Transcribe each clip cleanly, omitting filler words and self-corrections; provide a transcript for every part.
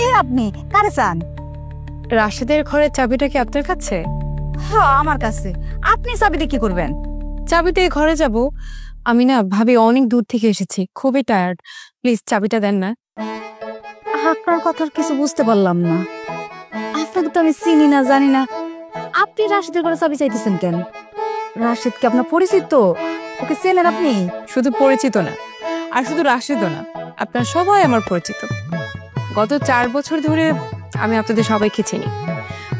কে আপনি? কারে চান? রাশেদের ঘরের চাবিটা কি আপনার কাছে? হ্যাঁ, আমার কাছে। আপনি চাবিতে কি করবেন? চাবিতে ঘরে যাব। আমি না ভাবি অনেক দূর থেকে এসেছি, খুবই টায়ার্ড। প্লিজ চাবিটা দেন না। আপনার কথার কিছু বুঝতে পারলাম না। আপনাকে তো আমি চিনি না, জানি না। আপনি রাশেদের ঘরে চাবি চাইতেছেন কেন? রাশেদ কি আপনার পরিচিত? ওকে চেনেন আপনি? শুধু পরিচিত না, আর শুধু রাশেদও না, আপনার সবাই আমার পরিচিত। গত 4 বছর ধরে আমি আপনাদের সবাইকে চিনি।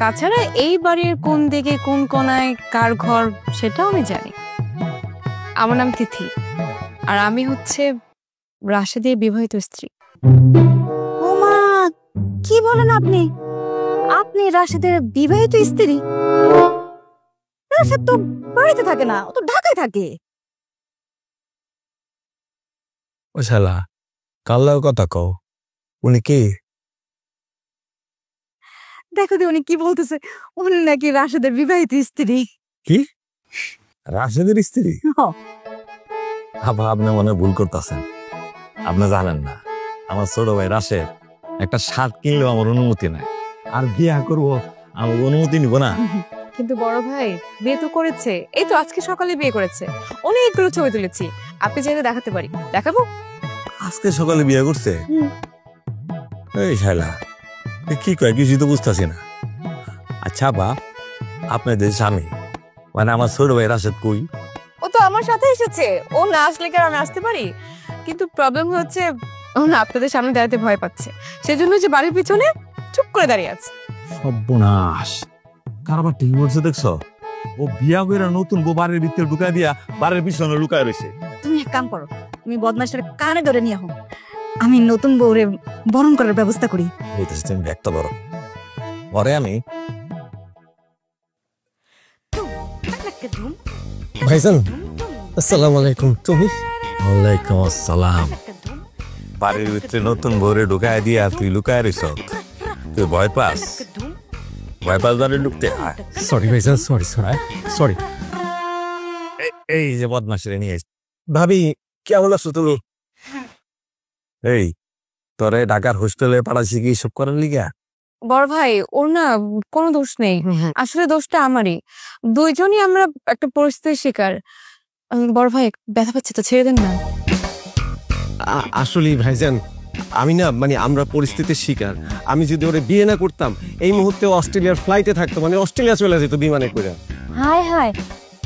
তাছাড়া এই বাড়ির কোন দিকে কোন কোনায় কার ঘর সেটাও আমি জানি। আমার নাম তিথি, আর আমি হচ্ছে রাশেদের বিবাহিত স্ত্রী। ওমা, কি বলেন আপনি? আপনি রাশেদের বিবাহিত স্ত্রী? রাশেদ তো বাড়িতে থাকে না, ও তো ঢাকায় থাকে। ও শালা, কাল্লার কথা কও। উনি কে? দেখো দি উনি কি বলতেছে। উনি নাকি রাশেদের বিবাহিত স্ত্রী। কি? রাশেদের স্ত্রী? আবার আপনি মনে ভুল করতেছেন। আপনি জানেন না, আমার ছোট ভাই রাশেদ একটা শার্ট কিনলেও আমার অনুমতি নাই। আর বিয়া করবো, আমার অনুমতি নিব না। কিন্তু বড় ভাই বিয়ে তো করেছে, এই তো আজকে সকালে বিয়ে করেছে। অনেকগুলো ছবি তুলেছি, আপনি চাইলে দেখাতে পারি। দেখাবো? আজকে সকালে বিয়ে করছে? এই শালা, কি কয় কিছুই তো বুঝতেছি না। আচ্ছা বাপ, আপনাদের স্বামী মানে আমার ছোট ভাই রাশেদ কই? ও তো আমার সাথে এসেছে। ও না আসলে কি আর আমি আসতে পারি? কিন্তু প্রবলেম হচ্ছে ও না আপনাদের সামনে দাঁড়াতে ভয় পাচ্ছে, সেজন্য যে বাড়ির পিছনে চুপ করে দাঁড়িয়ে আছে। সর্বনাশ, কারবার ঠিক বলছে দেখছো? ও বিয়া করে নতুন বউ বাড়ির ভিতরে ঢুকাই দিয়া বাড়ির পিছনে লুকায় রয়েছে। তুমি এক কাম করো, তুমি বদমাইশটার কানে ধরে নিয়ে আহো, আমি নতুন বউরে বরণ করার ব্যবস্থা করি। তুমি একটা বড় পরে আমি ভাইজান, আসসালামু আলাইকুম। তুমি? ওয়ালাইকুম আসসালাম। বাড়ির ভিতরে নতুন বউরে ঢুকায় দিয়া তুই লুকায় রইছ? তুই ভয় পাস? ভয় পাস বাড়ি ঢুকতে? সরি ভাইজান, সরি সরি সরি। এই যে বদমাশরে নিয়ে ভাবি কেমন আছো তুমি? এই তোরে ঢাকার হোস্টেলে পাঠাচ্ছি কি সব করার লিগা? বড় ভাই ওর না কোনো দোষ নেই, আসলে দোষটা আমারই। দুইজনই আমরা একটা পরিস্থিতির শিকার। বড় ভাই ব্যথা পাচ্ছে তো, ছেড়ে দেন না। আসলে ভাইজান, আমি না মানে আমরা পরিস্থিতির শিকার। আমি যদি ওরে বিয়ে না করতাম এই মুহূর্তে অস্ট্রেলিয়ার ফ্লাইটে থাকতো, মানে অস্ট্রেলিয়া চলে যেত বিমানে করে। হায় হায়,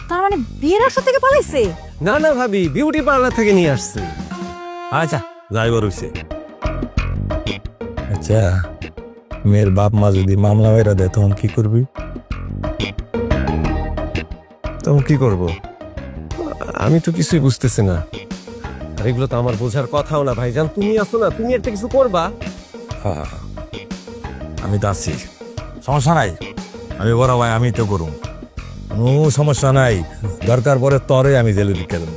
তার মানে বিয়ের আসর থেকে পালাইছে? না না ভাবি, বিউটি পার্লার থেকে নিয়ে আসছে। আচ্ছা যাইবার হইছে। আচ্ছা, মেয়ের বাপ মা যদি মামলা বাইরা দেয় তখন কি করবি? তখন কি করব? আমি তো কিছুই বুঝতেছি না। আর এগুলো তো আমার বোঝার কথাও না ভাইজান। তুমি আসো না, তুমি একটা কিছু করবা। হ্যাঁ, আমি তো আছি, সমস্যা নাই। আমি বড় ভাই, আমি তো করুম, কোনো সমস্যা নাই। দরকার পরে তরে আমি জেলে দিকে দেব।